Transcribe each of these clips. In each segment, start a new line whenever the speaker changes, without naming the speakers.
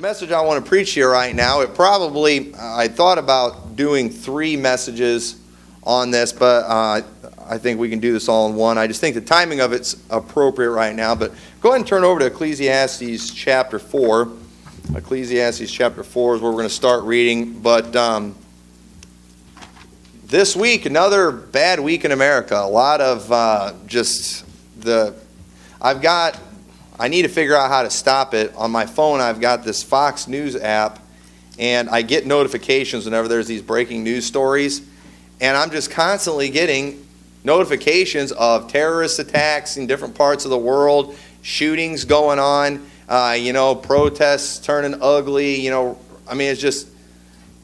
message I want to preach here right now, I thought about doing 3 messages on this, but I think we can do this all in one. I just think the timing of it's appropriate right now. But go ahead and turn over to Ecclesiastes chapter 4. Ecclesiastes chapter 4 is where we're going to start reading. But this week, another bad week in America. A lot of I need to figure out how to stop it. On my phone, I've got this Fox News app, and I get notifications whenever there's these breaking news stories. And I'm just constantly getting notifications of terrorist attacks in different parts of the world, shootings going on, protests turning ugly. It's just,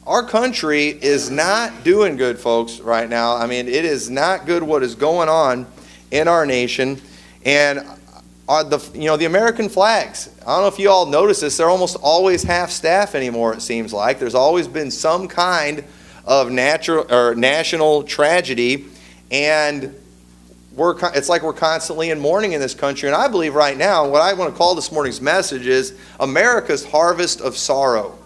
our country is not doing good, folks, right now. I mean, it is not good what is going on in our nation. And the American flags, I don't know if you all notice this, they're almost always half-staff anymore, it seems like. There's always been some kind of national tragedy, and it's like we're constantly in mourning in this country. And I believe right now, what I want to call this morning's message is America's harvest of sorrow.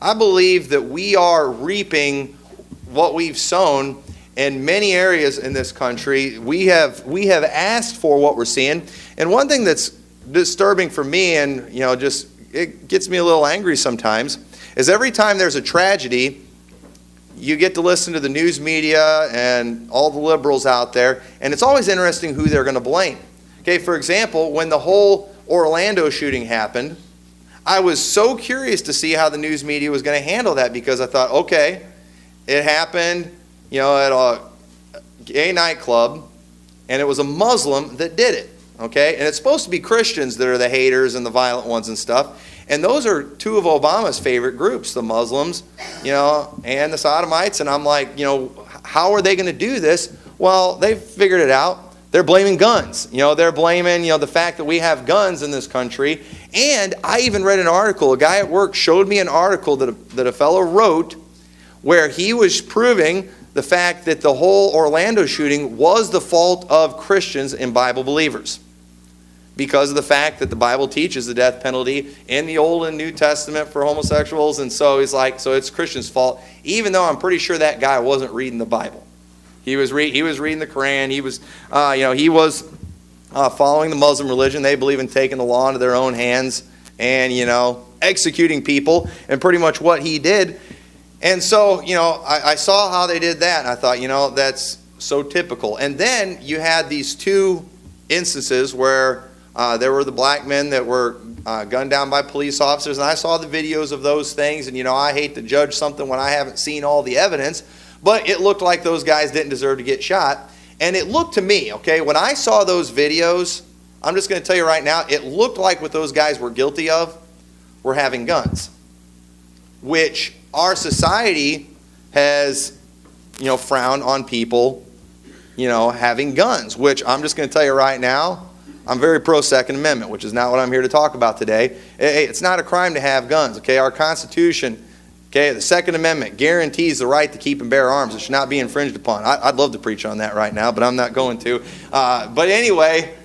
I believe that we are reaping what we've sown in many areas in this country. We have asked for what we're seeing. And one thing that's disturbing for me, and it gets me a little angry sometimes, is every time there's a tragedy, you get to listen to the news media and all the liberals out there, and it's always interesting who they're going to blame. Okay, for example, when the whole Orlando shooting happened, I was so curious to see how the news media was going to handle that, because I thought, okay, it happened, at a gay nightclub, and it was a Muslim that did it. Okay, and it's supposed to be Christians that are the haters and the violent ones and stuff. And those are 2 of Obama's favorite groups, the Muslims, and the Sodomites. And I'm like, how are they going to do this? Well, they've figured it out. They're blaming guns. They're blaming, the fact that we have guns in this country. And I even read an article. A guy at work showed me an article that a fellow wrote where he was proving the fact that the whole Orlando shooting was the fault of Christians and Bible believers, because of the fact that the Bible teaches the death penalty in the Old and New Testament for homosexuals. And so he's like, so it's Christians' fault, even though I'm pretty sure that guy wasn't reading the Bible. He was reading the Quran. He was following the Muslim religion. They believe in taking the law into their own hands and executing people, and pretty much what he did. And so, I saw how they did that, and I thought, that's so typical. And then you had these 2 instances where there were the black men that were gunned down by police officers, and I saw the videos of those things, and I hate to judge something when I haven't seen all the evidence, but it looked like those guys didn't deserve to get shot. And it looked to me, okay, when I saw those videos, I'm just going to tell you right now, it looked like what those guys were guilty of were having guns, which our society has, frowned on people, having guns, which I'm just going to tell you right now, I'm very pro Second Amendment, which is not what I'm here to talk about today. It's not a crime to have guns, okay? Our Constitution, okay, the Second Amendment guarantees the right to keep and bear arms. It should not be infringed upon. I'd love to preach on that right now, but I'm not going to. But anyway,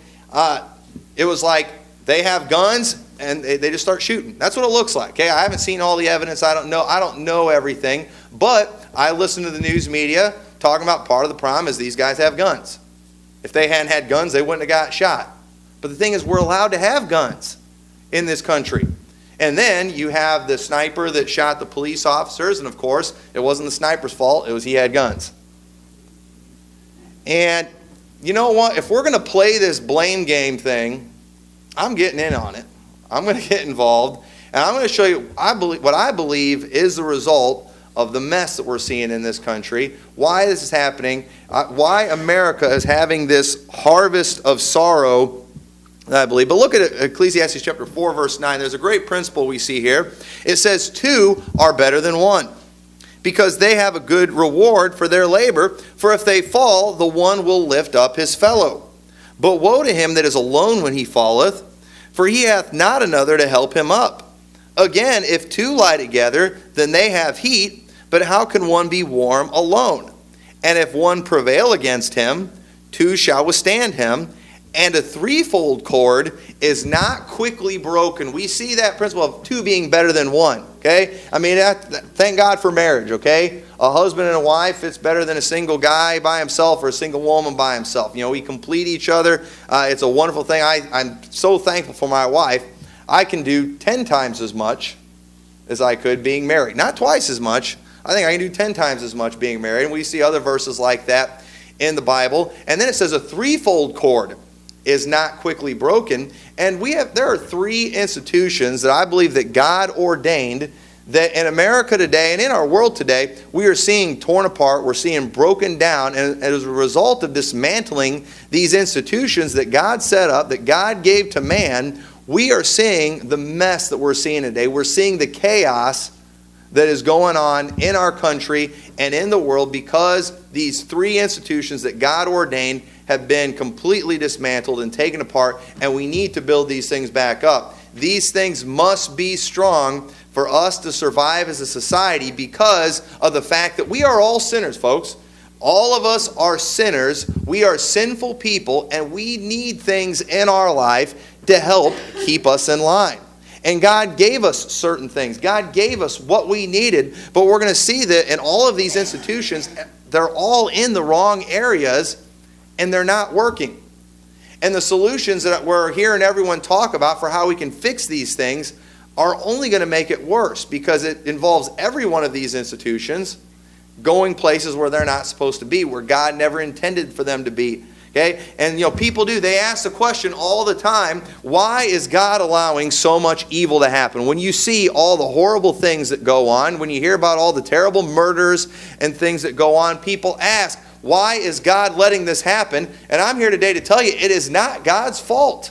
it was like they have guns, and they just start shooting. That's what it looks like. Okay, I haven't seen all the evidence. I don't know everything, but I listen to the news media talking about part of the problem is these guys have guns. If they hadn't had guns, they wouldn't have got shot. But the thing is, we're allowed to have guns in this country. And then you have the sniper that shot the police officers, and of course, it wasn't the sniper's fault. It was he had guns. And you know what? If we're going to play this blame game thing, I'm getting in on it. I'm going to get involved, and I'm going to show you what I believe is the result of the mess that we're seeing in this country, why this is happening, why America is having this harvest of sorrow, I believe. But look at Ecclesiastes chapter 4, verse 9. There's a great principle we see here. It says, 2 are better than 1, because they have a good reward for their labor. For if they fall, the one will lift up his fellow. But woe to him that is alone when he falleth, for he hath not another to help him up. Again, if 2 lie together, then they have heat, but how can one be warm alone? And if one prevail against him, 2 shall withstand him. And a threefold cord is not quickly broken. We see that principle of two being better than one. Okay? I mean, thank God for marriage, okay? A husband and a wife, it's better than a single guy by himself or a single woman by himself. You know, we complete each other. It's a wonderful thing. I'm so thankful for my wife. I can do 10 times as much as I could being married. Not twice as much. I think I can do 10 times as much being married. And we see other verses like that in the Bible. And then it says a threefold cord is not quickly broken. And there are three institutions that I believe that God ordained that in America today and in our world today, we are seeing torn apart, we're seeing broken down, and as a result of dismantling these institutions that God set up, that God gave to man, we are seeing the mess that we're seeing today. We're seeing the chaos that is going on in our country and in the world because these three institutions that God ordained have been completely dismantled and taken apart, and we need to build these things back up. These things must be strong for us to survive as a society because of the fact that we are all sinners, folks. All of us are sinners. We are sinful people, and we need things in our life to help keep us in line. And God gave us certain things. God gave us what we needed, but we're going to see that in all of these institutions, they're all in the wrong areas, and they're not working. And the solutions that we're hearing everyone talk about for how we can fix these things are only going to make it worse because it involves every one of these institutions going places where they're not supposed to be, where God never intended for them to be. Okay? And people do. They ask the question all the time, why is God allowing so much evil to happen? When you see all the horrible things that go on, when you hear about all the terrible murders and things that go on, people ask, why is God letting this happen? And I'm here today to tell you, it is not God's fault.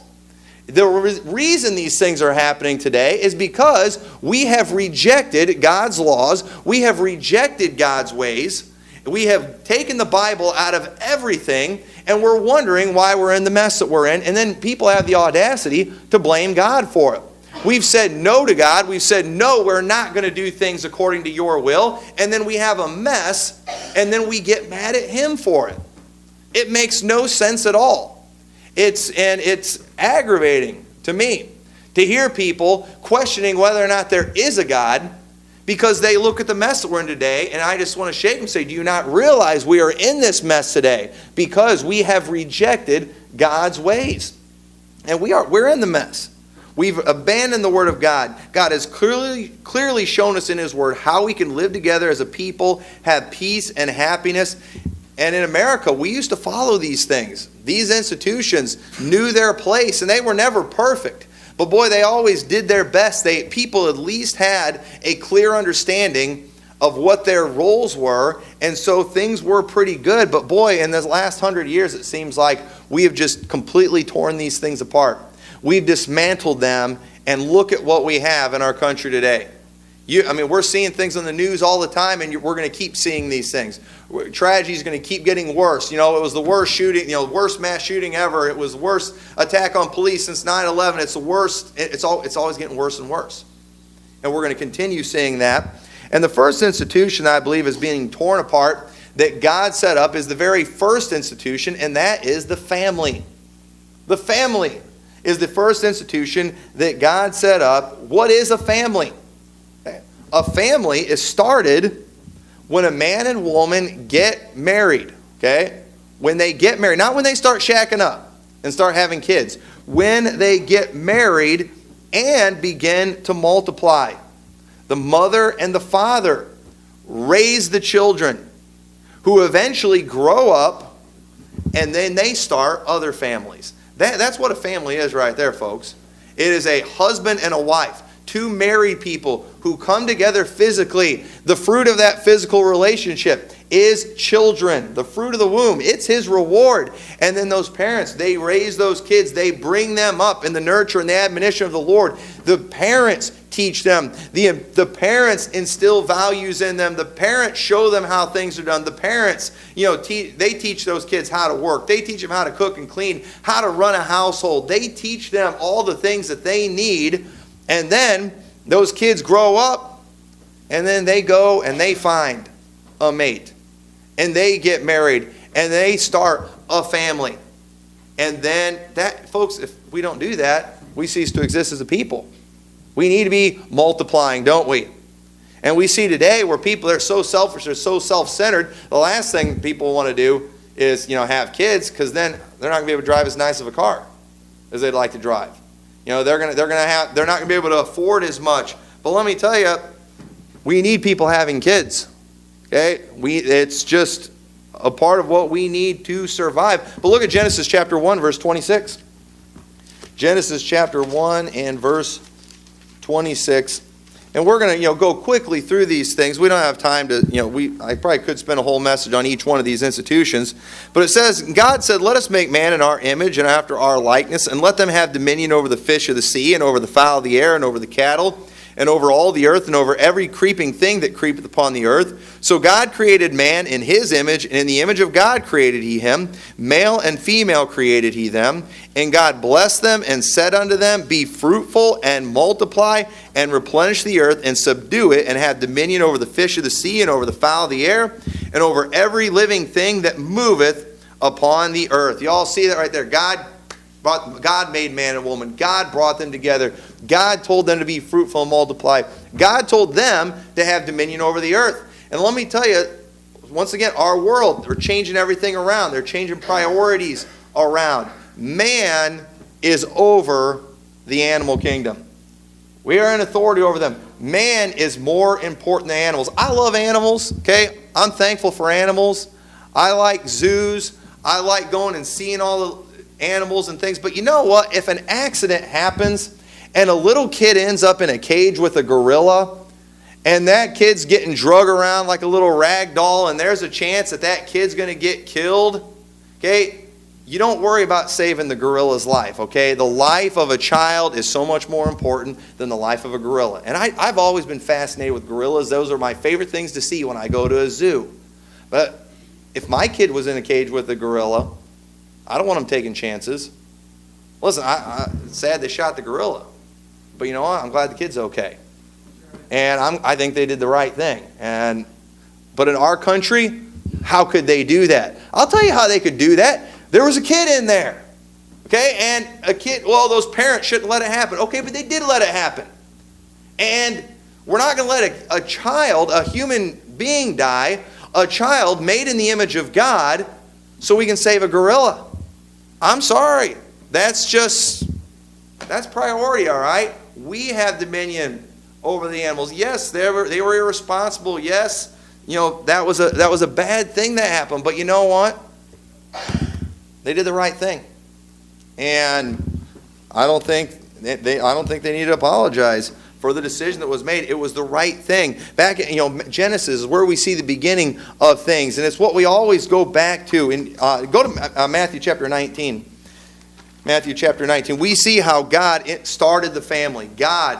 The reason these things are happening today is because we have rejected God's laws. We have rejected God's ways. We have taken the Bible out of everything, and we're wondering why we're in the mess that we're in. And then people have the audacity to blame God for it. We've said no to God. We've said, no, we're not going to do things according to your will. And then we have a mess, and then we get mad at Him for it. It makes no sense at all. It's aggravating to me to hear people questioning whether or not there is a God because they look at the mess that we're in today, and I just want to shake them and say, do you not realize we are in this mess today because we have rejected God's ways? And we're in the mess. We've abandoned the Word of God. God has clearly shown us in His Word how we can live together as a people, have peace and happiness. And in America, we used to follow these things. These institutions knew their place, and they were never perfect. But boy, they always did their best. People at least had a clear understanding of what their roles were, and so things were pretty good. But boy, in the last 100 years, it seems like we have just completely torn these things apart. We've dismantled them, and look at what we have in our country today. We're seeing things on the news all the time, and we're going to keep seeing these things. Tragedy is going to keep getting worse. It was the worst shooting, worst mass shooting ever. It was the worst attack on police since 9/11. It's the worst. It's always getting worse and worse. And we're going to continue seeing that. And the first institution that I believe is being torn apart that God set up is the very first institution, and that is the family. The family is the first institution that God set up. What is a family? A family is started when a man and woman get married. Okay? When they get married, not when they start shacking up and start having kids. When they get married and begin to multiply. The mother and the father raise the children who eventually grow up, and then they start other families. That's what a family is right there, folks. It is a husband and a wife. Two married people who come together physically. The fruit of that physical relationship is children. The fruit of the womb. It's His reward. And then those parents, they raise those kids. They bring them up in the nurture and the admonition of the Lord. The parents teach them. The parents instill values in them. The parents show them how things are done. The parents, they teach those kids how to work. They teach them how to cook and clean, how to run a household. They teach them all the things that they need. And then those kids grow up, and then they go and they find a mate. And they get married, and they start a family. And then that, folks, if we don't do that, we cease to exist as a people. We need to be multiplying, don't we? And we see today where people are so selfish, they're so self-centered, the last thing people want to do is, have kids, because then they're not going to be able to drive as nice of a car as they'd like to drive. They're not going to be able to afford as much. But let me tell you, we need people having kids. Okay? It's just a part of what we need to survive. But look at Genesis chapter 1, verse 26. Genesis chapter 1 and verse 26. And we're going to go quickly through these things. We don't have time to, I probably could spend a whole message on each one of these institutions. But it says, God said, let us make man in our image and after our likeness, and let them have dominion over the fish of the sea, and over the fowl of the air, and over the cattle, and over all the earth, and over every creeping thing that creepeth upon the earth. So God created man in his image, and in the image of God created he him. Male and female created he them. And God blessed them and said unto them, be fruitful and multiply and replenish the earth and subdue it, and have dominion over the fish of the sea, and over the fowl of the air, and over every living thing that moveth upon the earth. You all see that right there? God made man and woman. God brought them together. God told them to be fruitful and multiply. God told them to have dominion over the earth. And let me tell you, once again, our world, they're changing everything around. They're changing priorities around. Man is over the animal kingdom. We are in authority over them. Man is more important than animals. I love animals, okay? I'm thankful for animals. I like zoos. I like going and seeing all the animals and things. But you know what? If an accident happens and a little kid ends up in a cage with a gorilla, and that kid's getting drug around like a little rag doll, and there's a chance that that kid's going to get killed, okay? You don't worry about saving the gorilla's life, okay? The life of a child is so much more important than the life of a gorilla. And I've always been fascinated with gorillas. Those are my favorite things to see when I go to a zoo. But if my kid was in a cage with a gorilla, I don't want him taking chances. Listen, it's sad they shot the gorilla. But you know what? I'm glad the kid's okay. And I think they did the right thing. But in our country, how could they do that? I'll tell you how they could do that. There was a kid in there. Okay? And a kid, well, those parents shouldn't let it happen. Okay, but they did let it happen. And we're not going to let a child, a human being die, a child made in the image of God, so we can save a gorilla. I'm sorry. That's priority, all right? We have dominion over the animals. Yes, they were irresponsible. Yes, that was a bad thing that happened. But you know what? They did the right thing, and I don't think they need to apologize for the decision that was made. It was the right thing. Back in Genesis is where we see the beginning of things, and it's what we always go back to. Go to Matthew chapter 19. Matthew chapter 19. We see how God started the family. God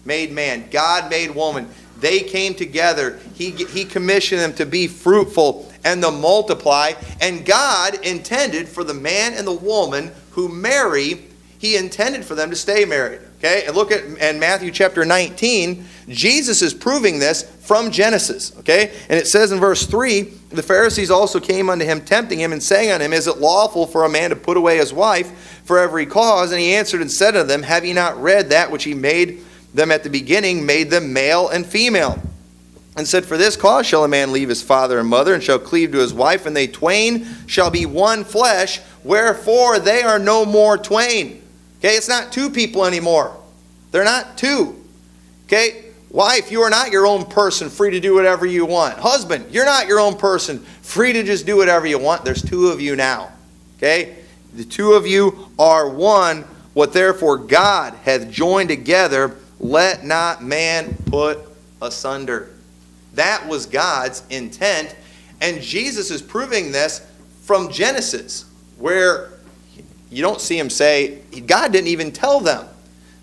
made man. God made woman. They came together. He commissioned them to be fruitful and to multiply. And God intended for the man and the woman who marry, He intended for them to stay married. Okay? And look at Matthew chapter 19. Jesus is proving this from Genesis. Okay? And it says in verse 3, the Pharisees also came unto him, tempting him, and saying unto him, is it lawful for a man to put away his wife for every cause? And he answered and said unto them, have ye not read that which He made them at the beginning, made them male and female? And said, for this cause shall a man leave his father and mother, and shall cleave to his wife, and they twain shall be one flesh, wherefore they are no more twain. Okay, it's not two people anymore. They're not two. Okay, wife, you are not your own person, free to do whatever you want. Husband, you're not your own person, free to just do whatever you want. There's two of you now. Okay, the two of you are one. What therefore God hath joined together, let not man put asunder. That was God's intent. And Jesus is proving this from Genesis, where you don't see Him say, God didn't even tell them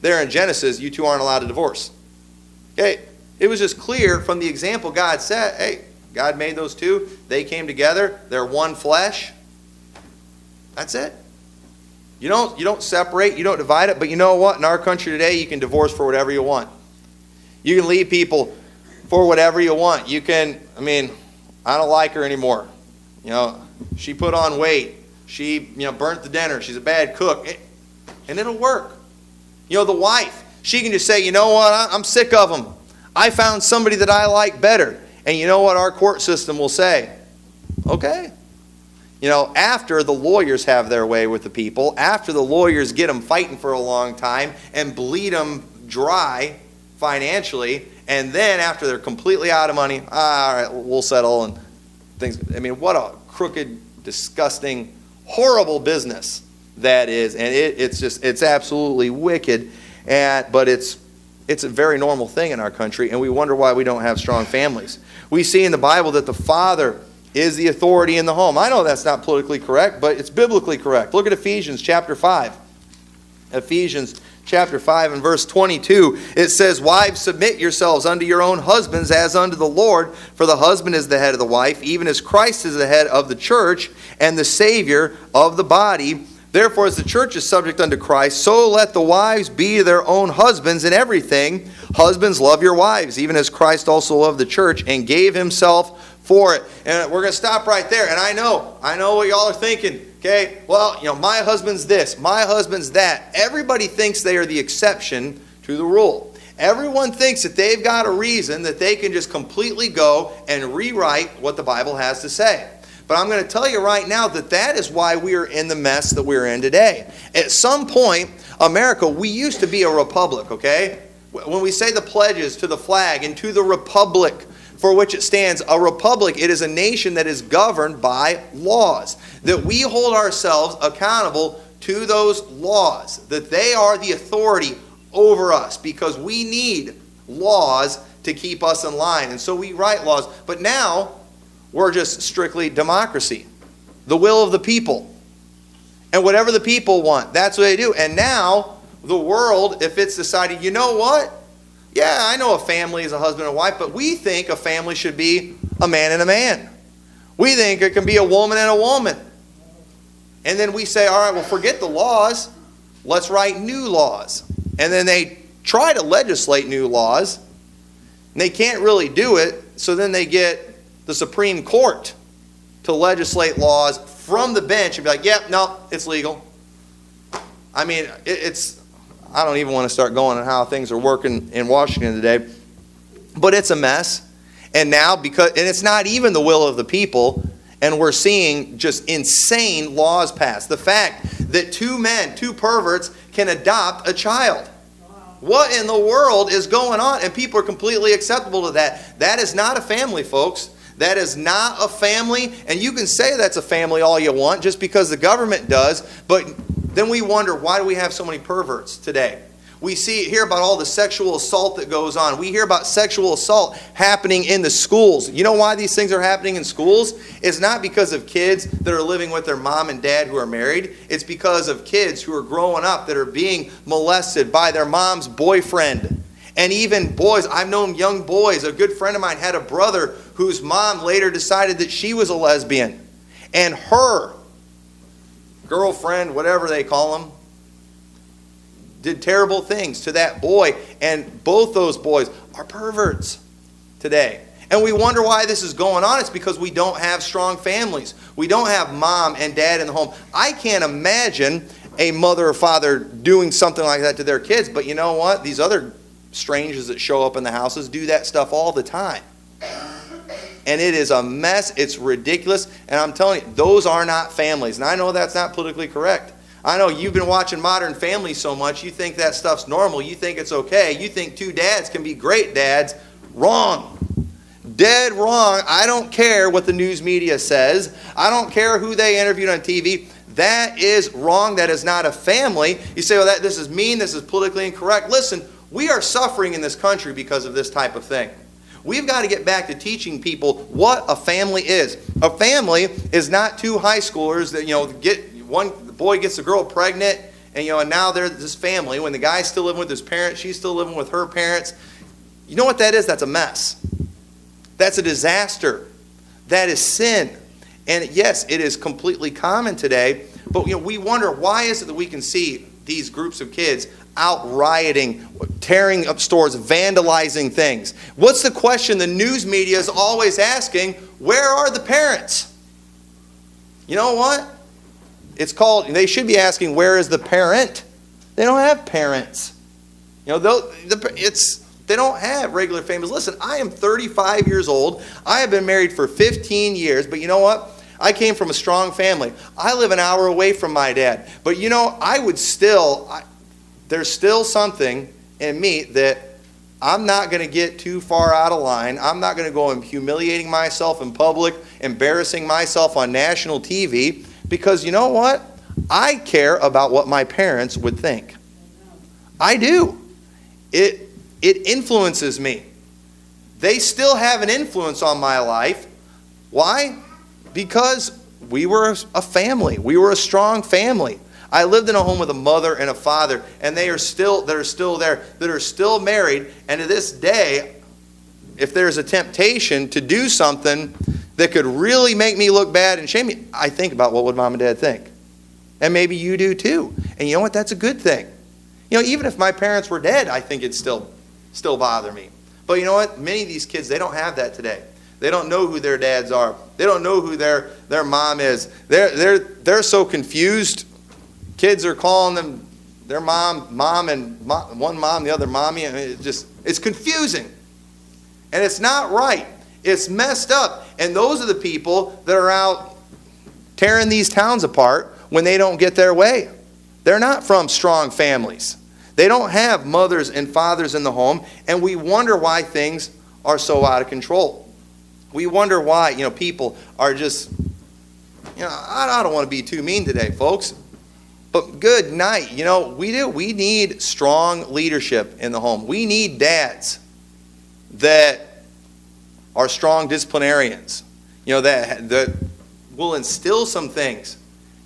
there in Genesis, you two aren't allowed to divorce. Okay, it was just clear from the example God set, hey, God made those two, they came together, they're one flesh. That's it. You don't separate, you don't divide it, but you know what? In our country today, you can divorce for whatever you want. You can leave people for whatever you want. You can, I don't like her anymore. She put on weight. she, burnt the dinner. She's a bad cook. And it'll work. The wife, she can just say, you know what, I'm sick of them. I found somebody that I like better. And you know what our court system will say? Okay. After the lawyers have their way with the people, after the lawyers get them fighting for a long time and bleed them dry financially, and then after they're completely out of money, all right, we'll settle and things. I mean, what a crooked, disgusting, horrible business that is. And it's absolutely wicked. But it's a very normal thing in our country, and we wonder why we don't have strong families. We see in the Bible that the father is the authority in the home. I know that's not politically correct, but it's biblically correct. Look at Ephesians chapter 5. Ephesians chapter 5 and verse 22. It says, "Wives, submit yourselves unto your own husbands as unto the Lord, for the husband is the head of the wife, even as Christ is the head of the church and the Savior of the body. Therefore, as the church is subject unto Christ, so let the wives be to their own husbands in everything. Husbands, love your wives, even as Christ also loved the church and gave himself for it." And we're going to stop right there. And I know what y'all are thinking. Okay, well, my husband's this, my husband's that. Everybody thinks they are the exception to the rule. Everyone thinks that they've got a reason that they can just completely go and rewrite what the Bible has to say. But I'm going to tell you right now that is why we are in the mess that we're in today. At some point, America, we used to be a republic, okay? When we say the pledges to the flag and to the republic for which it stands, a republic, it is a nation that is governed by laws. That we hold ourselves accountable to those laws. That they are the authority over us because we need laws to keep us in line. And so we write laws. But now, we're just strictly democracy. The will of the people. And whatever the people want, that's what they do. And now, the world, if it's decided, you know what? Yeah, I know a family is a husband and wife, but we think a family should be a man and a man. We think it can be a woman and a woman. And then we say, all right, well, forget the laws. Let's write new laws. And then they try to legislate new laws. And they can't really do it, so then they get the Supreme Court to legislate laws from the bench and be like, yep, no, it's legal. I mean, I don't even want to start going on how things are working in Washington today, but it's a mess. And now, and it's not even the will of the people, and we're seeing just insane laws passed. The fact that two perverts can adopt a child. What in the world is going on? And people are completely acceptable to that. That is not a family, folks. That is not a family, and you can say that's a family all you want just because the government does, but then we wonder, why do we have so many perverts today? We hear about all the sexual assault that goes on. We hear about sexual assault happening in the schools. You know why these things are happening in schools? It's not because of kids that are living with their mom and dad who are married. It's because of kids who are growing up that are being molested by their mom's boyfriend. And even boys, I've known young boys. A good friend of mine had a brother whose mom later decided that she was a lesbian. And her girlfriend, whatever they call them, did terrible things to that boy. And both those boys are perverts today. And we wonder why this is going on. It's because we don't have strong families. We don't have mom and dad in the home. I can't imagine a mother or father doing something like that to their kids. But you know what? These other strangers that show up in the houses do that stuff all the time. And it is a mess. It's ridiculous. And I'm telling you, those are not families. And I know that's not politically correct. I know you've been watching Modern Family so much, you think that stuff's normal. You think it's okay. You think two dads can be great dads. Wrong. Dead wrong. I don't care what the news media says. I don't care who they interviewed on TV. That is wrong. That is not a family. You say, well, this is mean. This is politically incorrect. Listen, we are suffering in this country because of this type of thing. We've got to get back to teaching people what a family is. A family is not two high schoolers that, the boy gets the girl pregnant, and now they're this family. When the guy's still living with his parents, she's still living with her parents. You know what that is? That's a mess. That's a disaster. That is sin. And yes, it is completely common today. But we wonder, why is it that we can see these groups of kids out rioting, tearing up stores, vandalizing things? What's the question the news media is always asking? Where are the parents? You know what? It's called, they should be asking, where is the parent? They don't have parents. They don't have regular families. Listen, I am 35 years old. I have been married for 15 years, but you know what? I came from a strong family. I live an hour away from my dad. But there's still something in me that I'm not going to get too far out of line. I'm not going to go and humiliating myself in public, embarrassing myself on national TV, because you know what? I care about what my parents would think. I do. It influences me. They still have an influence on my life. Why? Because we were a family. We were a strong family. I lived in a home with a mother and a father, and that are still there, that are still married. And to this day, if there's a temptation to do something that could really make me look bad and shame me, I think about what would mom and dad think. And maybe you do too. And you know what? That's a good thing. Even if my parents were dead, I think it'd still bother me. But you know what? Many of these kids, they don't have that today. They don't know who their dads are. They don't know who their mom is. They're so confused. Kids are calling them their mom, and one mom, the other mommy. I mean, it's confusing. And it's not right. It's messed up. And those are the people that are out tearing these towns apart when they don't get their way. They're not from strong families. They don't have mothers and fathers in the home, and we wonder why things are so out of control. We wonder why, people are just, I don't want to be too mean today, folks. But good night. We need strong leadership in the home. We need dads that are strong disciplinarians, that will instill some things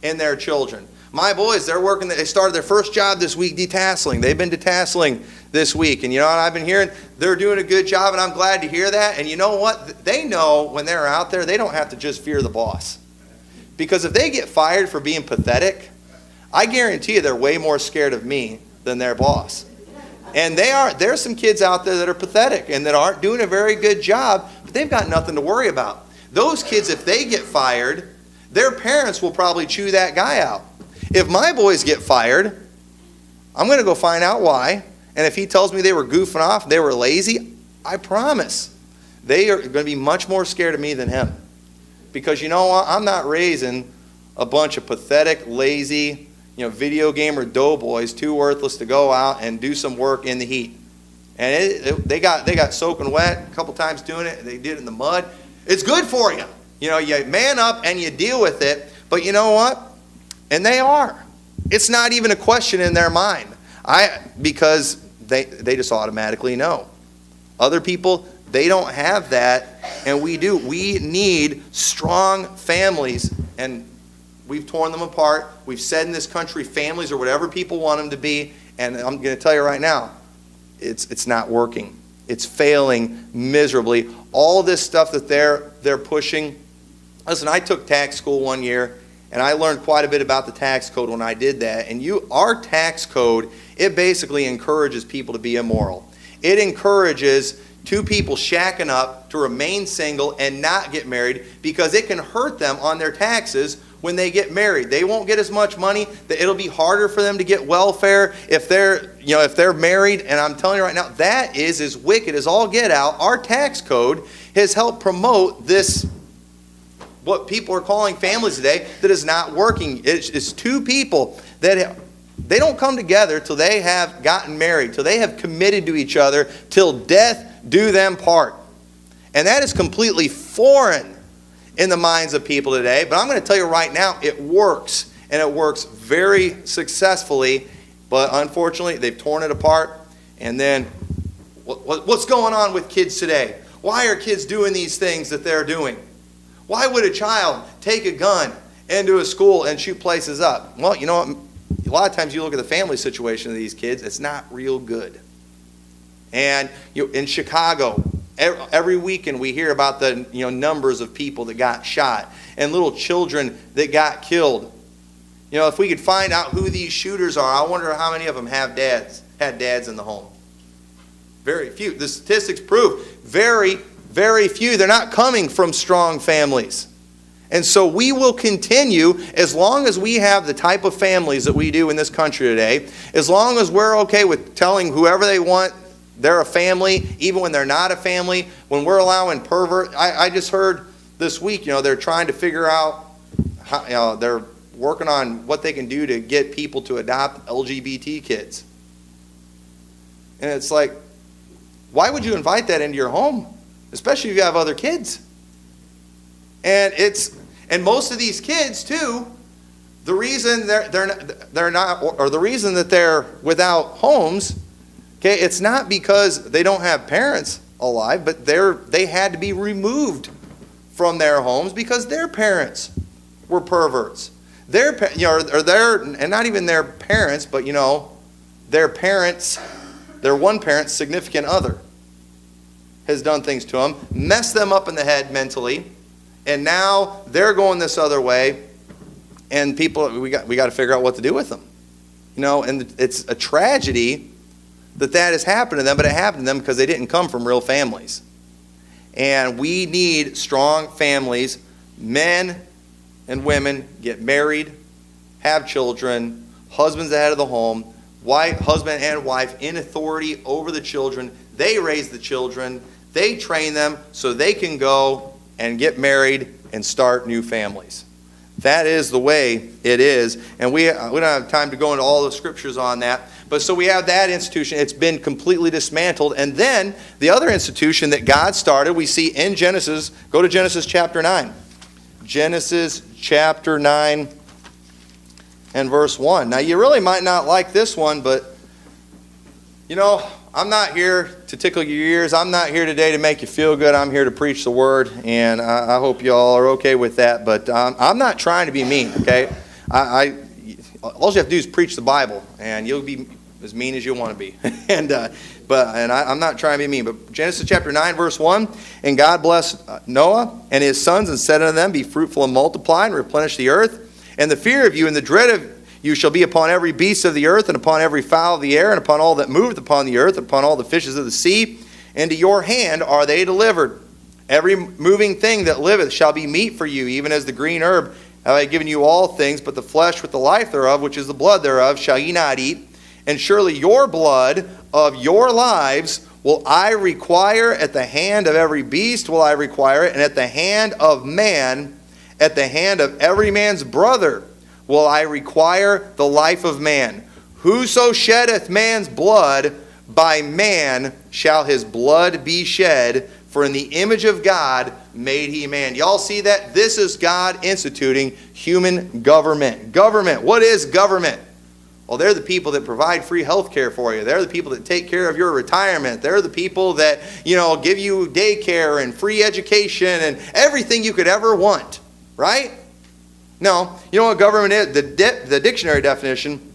in their children. My boys, they started their first job this week detasseling. They've been detasseling this week. And I've been hearing they're doing a good job, and I'm glad to hear that. And you know what? They know when they're out there, they don't have to just fear the boss. Because if they get fired for being pathetic, I guarantee you they're way more scared of me than their boss. And there's some kids out there that are pathetic and that aren't doing a very good job, but they've got nothing to worry about. Those kids, if they get fired, their parents will probably chew that guy out. If my boys get fired, I'm going to go find out why. And if he tells me they were goofing off, they were lazy, I promise they are going to be much more scared of me than him. Because you know what? I'm not raising a bunch of pathetic, lazy, video gamer doughboys, too worthless to go out and do some work in the heat. And they got soaking wet a couple times doing it. They did it in the mud. It's good for you. You man up and you deal with it. But you know what? And they are. It's not even a question in their mind. Because they just automatically know. Other people, they don't have that, and we do. We need strong families, and we've torn them apart. We've said in this country, families are whatever people want them to be, and I'm going to tell you right now, it's not working. It's failing miserably. All this stuff that they're pushing. Listen, I took tax school one year, and I learned quite a bit about the tax code when I did that. And our tax code, it basically encourages people to be immoral. It encourages two people shacking up to remain single and not get married because it can hurt them on their taxes when they get married. They won't get as much money. It'll be harder for them to get welfare if they're married. And I'm telling you right now, that is as wicked as all get out. Our tax code has helped promote this, what people are calling families today, that is not working. It's two people that they don't come together till they have gotten married, till they have committed to each other, till death do them part. And that is completely foreign in the minds of people today. But I'm going to tell you right now, it works. And it works very successfully. But unfortunately, they've torn it apart. And then, what's going on with kids today? Why are kids doing these things that they're doing? Why would a child take a gun into a school and shoot places up? Well, you know what? A lot of times you look at the family situation of these kids, it's not real good. And in Chicago, every weekend we hear about the numbers of people that got shot and little children that got killed. If we could find out who these shooters are, I wonder how many of them had dads in the home. Very few. The statistics prove very, very few. They're not coming from strong families. And so we will continue, as long as we have the type of families that we do in this country today, as long as we're okay with telling whoever they want they're a family, even when they're not a family, when we're allowing pervert. I just heard this week, they're trying to figure out, how, they're working on what they can do to get people to adopt LGBT kids. And it's like, why would you invite that into your home? Especially if you have other kids. And most of these kids too, the reason they're not, or the reason that they're without homes, okay, it's not because they don't have parents alive, but they had to be removed from their homes because their parents were perverts. And not even their parents, but their parents, their one parent's significant other has done things to them, messed them up in the head mentally, and now they're going this other way, and people, we got to figure out what to do with them. And it's a tragedy that has happened to them, but it happened to them because they didn't come from real families. And we need strong families. Men and women get married, have children, husband's the head of the home, husband and wife in authority over the children. They raise the children, they train them so they can go and get married and start new families. That is the way it is. And we don't have time to go into all the scriptures on that. But so we have that institution. It's been completely dismantled. And then the other institution that God started, we see in Genesis. Go to Genesis chapter 9. Genesis chapter 9 and verse 1. Now you really might not like this one, but I'm not here to tickle your ears. I'm not here today to make you feel good. I'm here to preach the word, and I hope you all are okay with that. But I'm not trying to be mean, okay? All you have to do is preach the Bible, and you'll be as mean as you want to be. I'm not trying to be mean. But Genesis chapter 9, verse 1, and God blessed Noah and his sons and said unto them, be fruitful and multiply and replenish the earth. And the fear of you and the dread of you shall be upon every beast of the earth, and upon every fowl of the air, and upon all that moveth upon the earth, and upon all the fishes of the sea. Into your hand are they delivered. Every moving thing that liveth shall be meat for you, even as the green herb have I given you all things, but the flesh with the life thereof, which is the blood thereof, shall ye not eat. And surely your blood of your lives will I require at the hand of every beast will I require it, and at the hand of man, at the hand of every man's brother, will I require the life of man. Whoso sheddeth man's blood, by man shall his blood be shed, for in the image of God made he man. Y'all see that? This is God instituting human government. Government. What is government? Well, they're the people that provide free health care for you. They're the people that take care of your retirement. They're the people that, give you daycare and free education and everything you could ever want. Right? No, you know what government is? The dictionary definition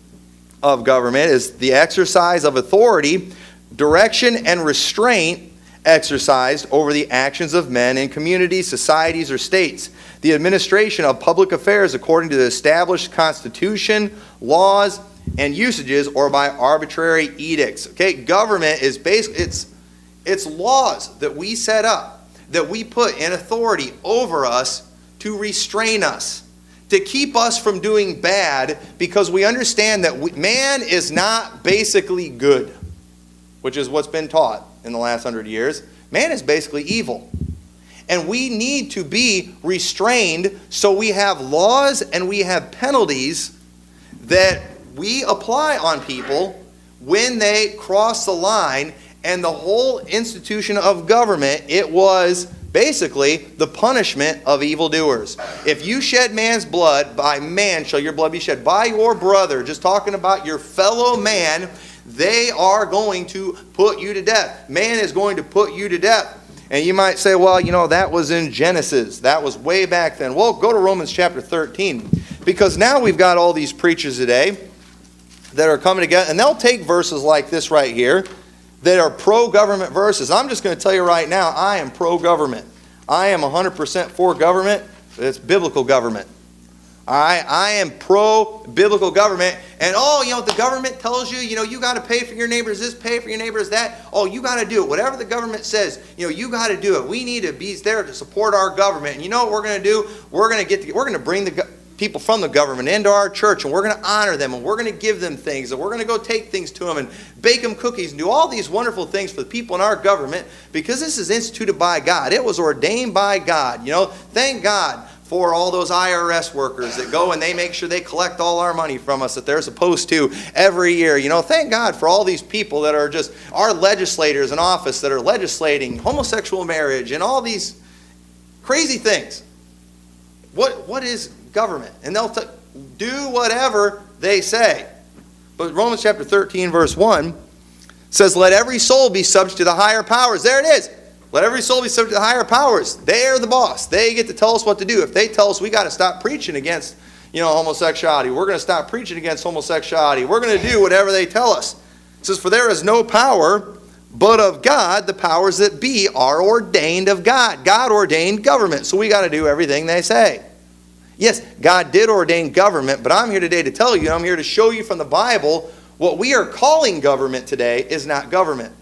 of government is the exercise of authority, direction, and restraint exercised over the actions of men in communities, societies, or states. The administration of public affairs according to the established constitution, laws, and usages, or by arbitrary edicts. Okay, government is basically it's laws that we set up, that we put in authority over us to restrain us, to keep us from doing bad, because we understand that man is not basically good, which is what's been taught in the last 100 years. Man is basically evil. And we need to be restrained, so we have laws and we have penalties that we apply on people when they cross the line. And the whole institution of government, it was basically the punishment of evildoers. If you shed man's blood, by man shall your blood be shed. By your brother, just talking about your fellow man, they are going to put you to death. Man is going to put you to death. And you might say, well, that was in Genesis. That was way back then. Well, go to Romans chapter 13. Because now we've got all these preachers today that are coming together, and they'll take verses like this right here that are pro-government verses. I'm just going to tell you right now, I am pro-government. I am 100% for government, but it's biblical government. All right, I am pro-biblical government. And the government tells you, you got to pay for your neighbors this, pay for your neighbors that. Oh, you got to do it. Whatever the government says, you got to do it. We need to be there to support our government. And you know what we're going to do? We're going to bring the people from the government into our church, and we're going to honor them, and we're going to give them things, and we're going to go take things to them and bake them cookies and do all these wonderful things for the people in our government, because this is instituted by God. It was ordained by God. Thank God for all those IRS workers that go and they make sure they collect all our money from us that they're supposed to every year. Thank God for all these people that are just our legislators in office that are legislating homosexual marriage and all these crazy things. What is government? And they'll do whatever they say. But Romans chapter 13 verse 1 says, let every soul be subject to the higher powers. There it is. Let every soul be subject to the higher powers. They are the boss. They get to tell us what to do. If they tell us we got to stop preaching against, homosexuality, we're going to stop preaching against homosexuality. We're going to do whatever they tell us. It says, for there is no power but of God. The powers that be are ordained of God. God ordained government. So we got to do everything they say. Yes, God did ordain government, but I'm here today to tell you, I'm here to show you from the Bible, what we are calling government today is not government.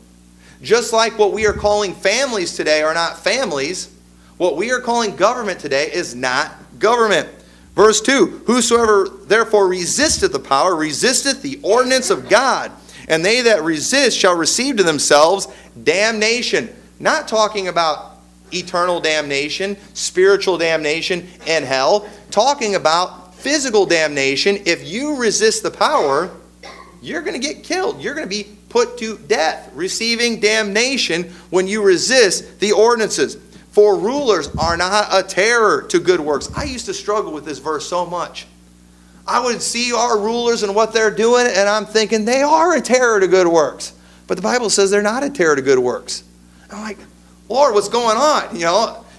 Just like what we are calling families today are not families, what we are calling government today is not government. Verse 2, whosoever therefore resisteth the power, resisteth the ordinance of God, and they that resist shall receive to themselves damnation. Not talking about eternal damnation, spiritual damnation, and hell. Talking about physical damnation. If you resist the power, you're going to get killed. You're going to be put to death, receiving damnation when you resist the ordinances. For rulers are not a terror to good works. I used to struggle with this verse so much. I would see our rulers and what they're doing, and I'm thinking they are a terror to good works. But the Bible says they're not a terror to good works. I'm like, Lord, what's going on?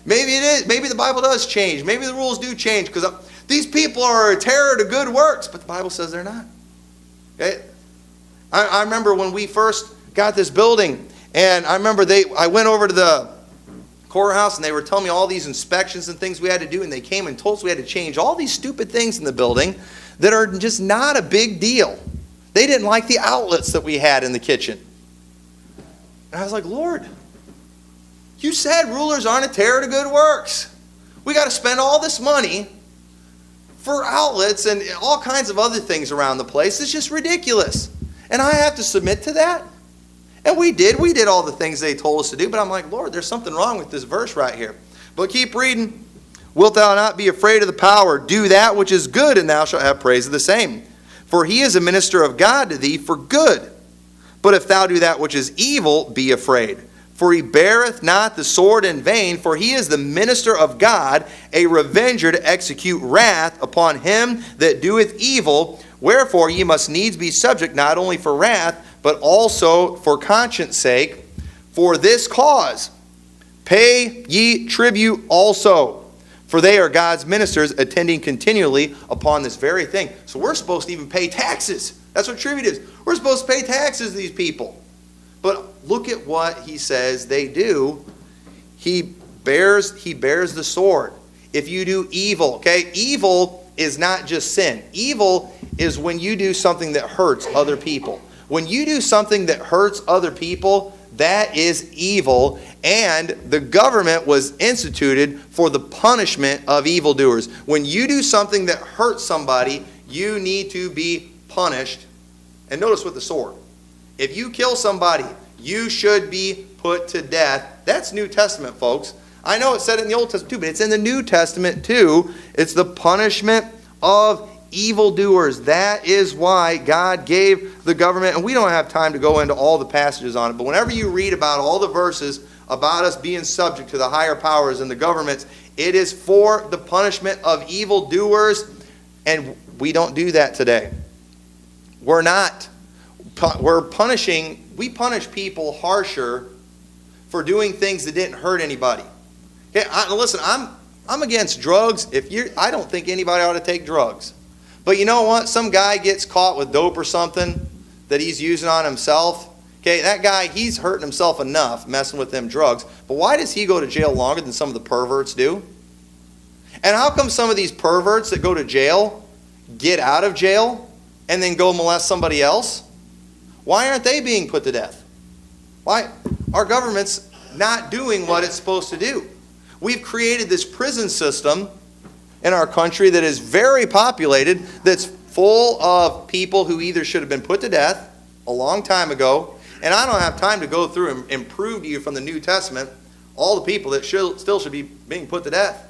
Maybe it is. Maybe the Bible does change. Maybe the rules do change, because these people are a terror to good works. But the Bible says they're not. Okay? I remember when we first got this building, and I remember I went over to the courthouse, and they were telling me all these inspections and things we had to do, and they came and told us we had to change all these stupid things in the building that are just not a big deal. They didn't like the outlets that we had in the kitchen. And I was like, Lord, you said rulers aren't a terror to good works. We got to spend all this money for outlets and all kinds of other things around the place. It's just ridiculous. And I have to submit to that? And we did. We did all the things they told us to do. But I'm like, Lord, there's something wrong with this verse right here. But keep reading. Wilt thou not be afraid of the power? Do that which is good, and thou shalt have praise of the same. For he is a minister of God to thee for good. But if thou do that which is evil, be afraid. For he beareth not the sword in vain, for he is the minister of God, a revenger to execute wrath upon him that doeth evil. Wherefore ye must needs be subject, not only for wrath, but also for conscience sake. For this cause pay ye tribute also, for they are God's ministers, attending continually upon this very thing. So we're supposed to even pay taxes. That's what tribute is. We're supposed to pay taxes to these people. But look at what he says they do. He bears the sword. If you do evil, okay? Evil is not just sin. Evil is when you do something that hurts other people. When you do something that hurts other people, that is evil. And the government was instituted for the punishment of evildoers. When you do something that hurts somebody, you need to be punished. And notice with the sword. If you kill somebody, you should be put to death. That's New Testament, folks. I know it said it in the Old Testament too, but it's in the New Testament too. It's the punishment of evildoers. That is why God gave the government, and we don't have time to go into all the passages on it, but whenever you read about all the verses about us being subject to the higher powers and the governments, it is for the punishment of evildoers, and we don't do that today. We punish people harsher for doing things that didn't hurt anybody. Okay, listen, I'm against drugs. I don't think anybody ought to take drugs. But you know what? Some guy gets caught with dope or something that he's using on himself. Okay, that guy, he's hurting himself enough messing with them drugs. But why does he go to jail longer than some of the perverts do? And how come some of these perverts that go to jail get out of jail and then go molest somebody else? Why aren't they being put to death? Why? Our government's not doing what it's supposed to do. We've created this prison system in our country that is very populated, that's full of people who either should have been put to death a long time ago, and I don't have time to go through and prove to you from the New Testament all the people that still should be being put to death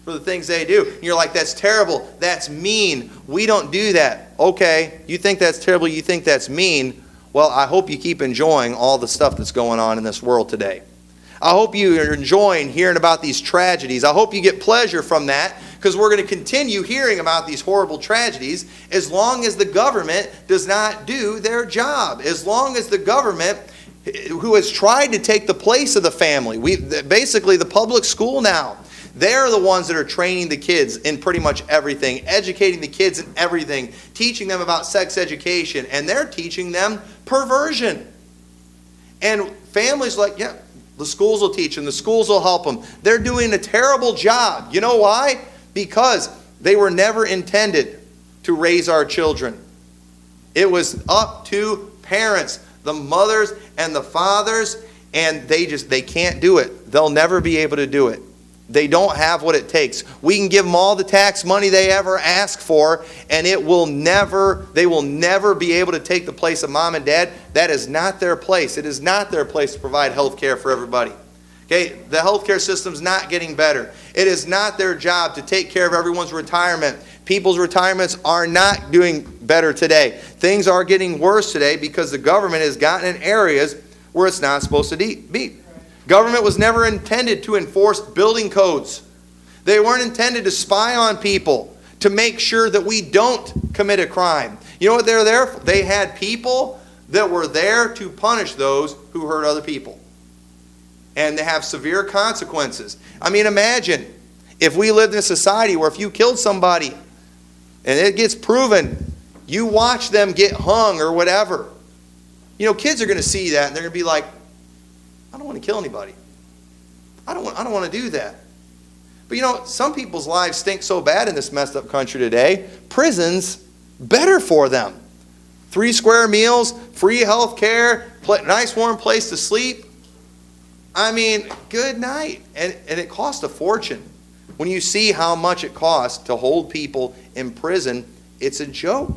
for the things they do. And you're like, that's terrible, that's mean, we don't do that. Okay, you think that's terrible, you think that's mean. Well, I hope you keep enjoying all the stuff that's going on in this world today. I hope you are enjoying hearing about these tragedies. I hope you get pleasure from that, because we're going to continue hearing about these horrible tragedies as long as the government does not do their job. As long as the government, who has tried to take the place of the family, basically the public school now, they're the ones that are training the kids in pretty much everything, educating the kids in everything, teaching them about sex education, and they're teaching them perversion. And families like, yeah, the schools will teach them, the schools will help them. They're doing a terrible job. You know why? Because they were never intended to raise our children. It was up to parents, the mothers and the fathers, and they can't do it. They'll never be able to do it. They don't have what it takes. We can give them all the tax money they ever ask for, and they will never be able to take the place of mom and dad. That is not their place. It is not their place to provide health care for everybody. Okay, the healthcare system's not getting better. It is not their job to take care of everyone's retirement. People's retirements are not doing better today. Things are getting worse today because the government has gotten in areas where it's not supposed to be. Government was never intended to enforce building codes. They weren't intended to spy on people, to make sure that we don't commit a crime. You know what they're there for? They had people that were there to punish those who hurt other people. And they have severe consequences. I mean, imagine if we lived in a society where if you killed somebody and it gets proven, you watch them get hung or whatever. You know, kids are going to see that and they're going to be like, I don't want to kill anybody. I don't want to do that. But you know, some people's lives stink so bad in this messed up country today, prison's better for them. 3 square meals, free health care, nice warm place to sleep. I mean, good night. And it costs a fortune. When you see how much it costs to hold people in prison, it's a joke.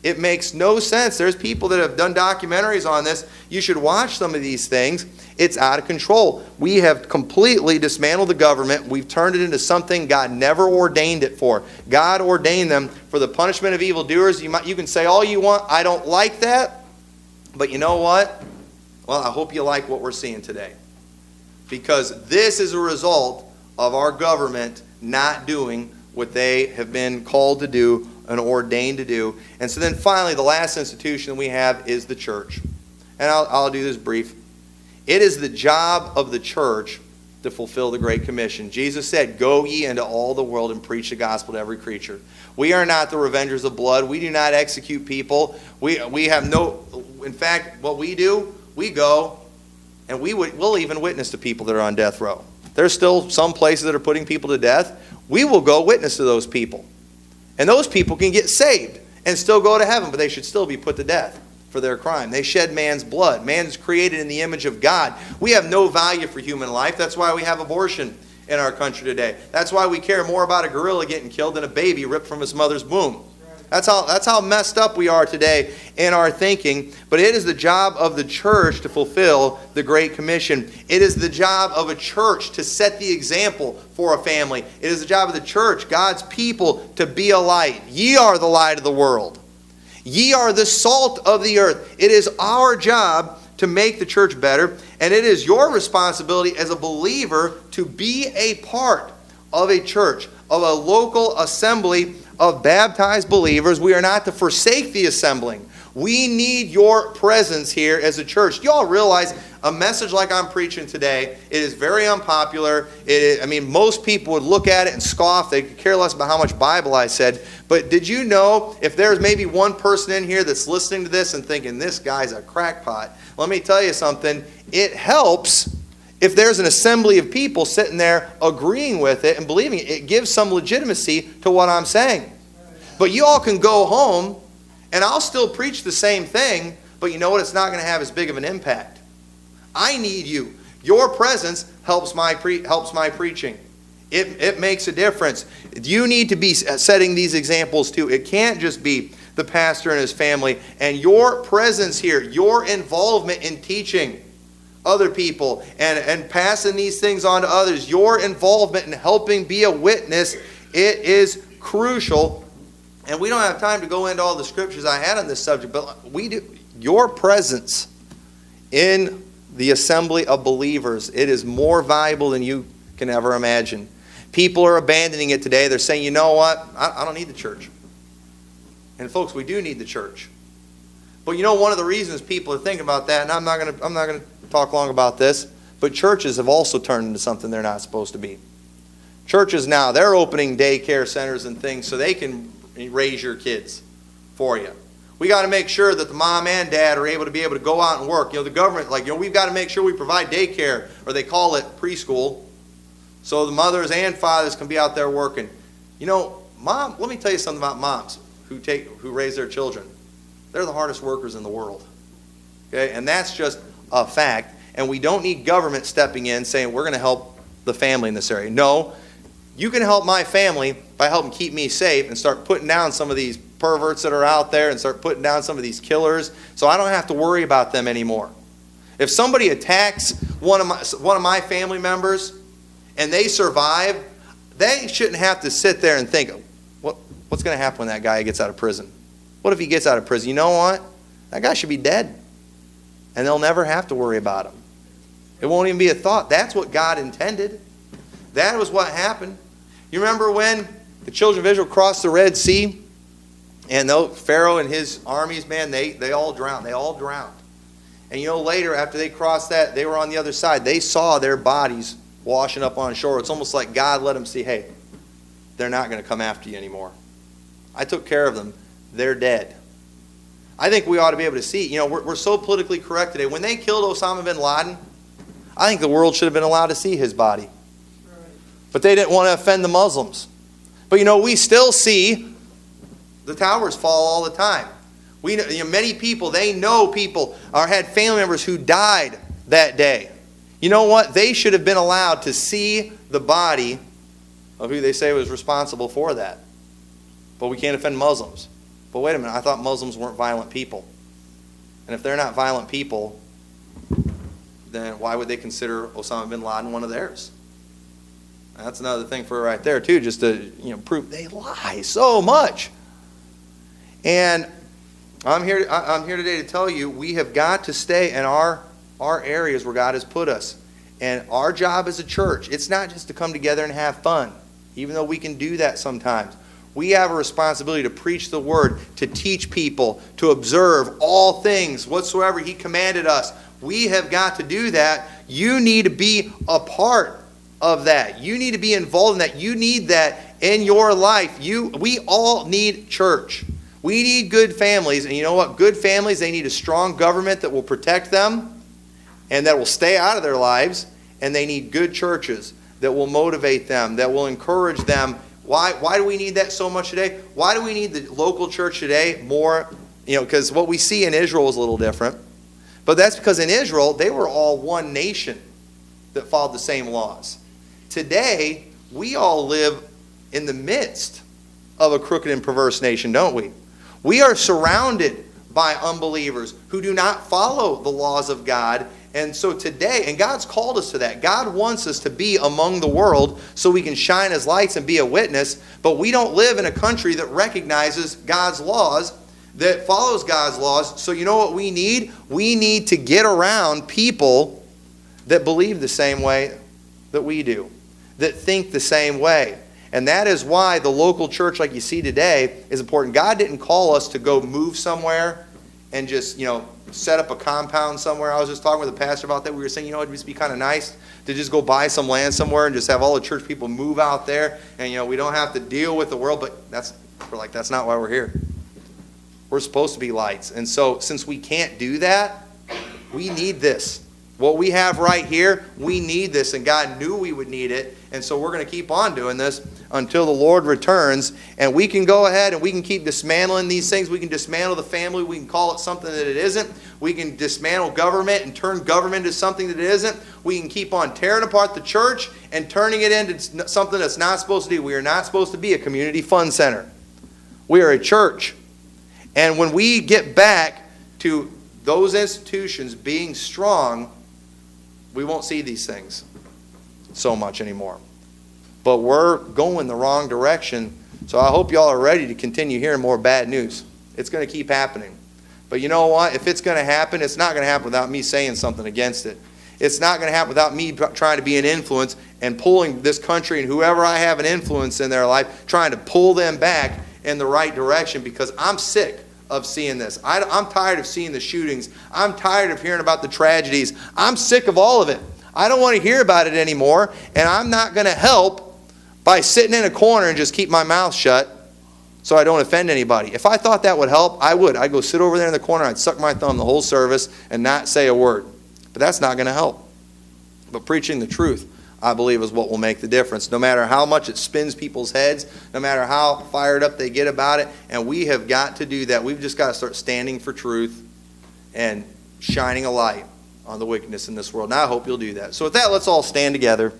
It makes no sense. There's people that have done documentaries on this. You should watch some of these things. It's out of control. We have completely dismantled the government. We've turned it into something God never ordained it for. God ordained them for the punishment of evildoers. You can say all you want, I don't like that. But you know what? Well, I hope you like what we're seeing today. Because this is a result of our government not doing what they have been called to do and ordained to do. And so then finally, the last institution we have is the church. And I'll do this brief. It is the job of the church to fulfill the Great Commission. Jesus said, go ye into all the world and preach the gospel to every creature. We are not the revengers of blood. We do not execute people. We have no, in fact, what we do, we go and we'll even witness to people that are on death row. There's still some places that are putting people to death. We will go witness to those people. And those people can get saved and still go to heaven, but they should still be put to death for their crime. They shed man's blood. Man is created in the image of God. We have no value for human life. That's why we have abortion in our country today. That's why we care more about a gorilla getting killed than a baby ripped from his mother's womb. That's how messed up we are today in our thinking. But it is the job of the church to fulfill the Great Commission. It is the job of a church to set the example for a family. It is the job of the church, God's people, to be a light. Ye are the light of the world. Ye are the salt of the earth. It is our job to make the church better, and it is your responsibility as a believer to be a part of a church, of a local assembly of baptized believers. We are not to forsake the assembling. We need your presence here as a church. Do you all realize a message like I'm preaching today, it is very unpopular. Most people would look at it and scoff. They could care less about how much Bible I said. But did you know if there's maybe one person in here that's listening to this and thinking, this guy's a crackpot, let me tell you something. It helps if there's an assembly of people sitting there agreeing with it and believing it, it gives some legitimacy to what I'm saying. But you all can go home, and I'll still preach the same thing, but you know what? It's not going to have as big of an impact. I need you. Your presence helps my preaching. It makes a difference. You need to be setting these examples too. It can't just be the pastor and his family. And your presence here, your involvement in teaching other people and passing these things on to others, your involvement in helping be a witness, it is crucial. And we don't have time to go into all the scriptures I had on this subject, but we do. Your presence in the assembly of believers, it is more valuable than you can ever imagine. People are abandoning it today. They're saying, you know what? I don't need the church. And folks, we do need the church. But you know, one of the reasons people are thinking about that, and I'm not going to talk long about this, but churches have also turned into something they're not supposed to be. Churches now, they're opening daycare centers and things so they can raise your kids for you. We got to make sure that the mom and dad are able to go out and work. You know, the government, we've got to make sure we provide daycare, or they call it preschool, so the mothers and fathers can be out there working. You know, let me tell you something about moms who raise their children. They're the hardest workers in the world. Okay? And that's just a fact. And we don't need government stepping in saying we're going to help the family in this area. No, you can help my family by helping keep me safe and start putting down some of these perverts that are out there and start putting down some of these killers, so I don't have to worry about them anymore. If somebody attacks one of my family members and they survive, they shouldn't have to sit there and think, what's going to happen when that guy gets out of prison? What if he gets out of prison? You know what? That guy should be dead. And they'll never have to worry about him. It won't even be a thought. That's what God intended. That was what happened. You remember when the children of Israel crossed the Red Sea? And Pharaoh and his armies, man, they all drowned. They all drowned. And you know, later, after they crossed that, they were on the other side. They saw their bodies washing up on shore. It's almost like God let them see, hey, they're not going to come after you anymore. I took care of them. They're dead. I think we ought to be able to see, you know, we're so politically correct today. When they killed Osama bin Laden, I think the world should have been allowed to see his body. But they didn't want to offend the Muslims. But you know, we still see the towers fall all the time. We know, many people, they know people or had family members who died that day. You know what? They should have been allowed to see the body of who they say was responsible for that. But we can't offend Muslims. But wait a minute, I thought Muslims weren't violent people. And if they're not violent people, then why would they consider Osama bin Laden one of theirs? That's another thing for right there too, just to prove they lie so much. And I'm here today to tell you we have got to stay in our areas where God has put us. And our job as a church, it's not just to come together and have fun, even though we can do that sometimes. We have a responsibility to preach the word, to teach people, to observe all things whatsoever He commanded us. We have got to do that. You need to be a part of that. You need to be involved in that. You need that in your life. We all need church. We need good families. And you know what? Good families, they need a strong government that will protect them and that will stay out of their lives. And they need good churches that will motivate them, that will encourage them. Why do we need that so much today? Why do we need the local church today more? Because what we see in Israel is a little different. But that's because in Israel, they were all one nation that followed the same laws. Today, we all live in the midst of a crooked and perverse nation, don't we? We are surrounded by unbelievers who do not follow the laws of God. And so today, and God's called us to that. God wants us to be among the world so we can shine as lights and be a witness. But we don't live in a country that recognizes God's laws, that follows God's laws. So you know what we need? We need to get around people that believe the same way that we do, that think the same way. And that is why the local church like you see today is important. God didn't call us to go move somewhere and just, set up a compound somewhere. I was just talking with a pastor about that. We were saying, it'd just be kind of nice to just go buy some land somewhere and just have all the church people move out there. And, we don't have to deal with the world. But that's not why we're here. We're supposed to be lights. And so since we can't do that, we need this. What we have right here, we need this, and God knew we would need it, and so we're going to keep on doing this until the Lord returns. And we can go ahead and we can keep dismantling these things. We can dismantle the family. We can call it something that it isn't. We can dismantle government and turn government into something that it isn't. We can keep on tearing apart the church and turning it into something that's not supposed to be. We are not supposed to be a community fun center. We are a church. And when we get back to those institutions being strong, we won't see these things so much anymore. But we're going the wrong direction, so I hope y'all are ready to continue hearing more bad news. It's going to keep happening. But you know what? If it's going to happen, it's not going to happen without me saying something against it. It's not going to happen without me trying to be an influence and pulling this country and whoever I have an influence in their life, trying to pull them back in the right direction, because I'm sick of seeing this. I'm tired of seeing the shootings. I'm tired of hearing about the tragedies. I'm sick of all of it. I don't want to hear about it anymore, and I'm not going to help by sitting in a corner and just keep my mouth shut so I don't offend anybody. If I thought that would help, I would. I'd go sit over there in the corner, I'd suck my thumb the whole service and not say a word. But that's not going to help. But preaching the truth, I believe, is what will make the difference. No matter how much it spins people's heads, no matter how fired up they get about it, and we have got to do that. We've just got to start standing for truth and shining a light on the wickedness in this world. And I hope you'll do that. So with that, let's all stand together.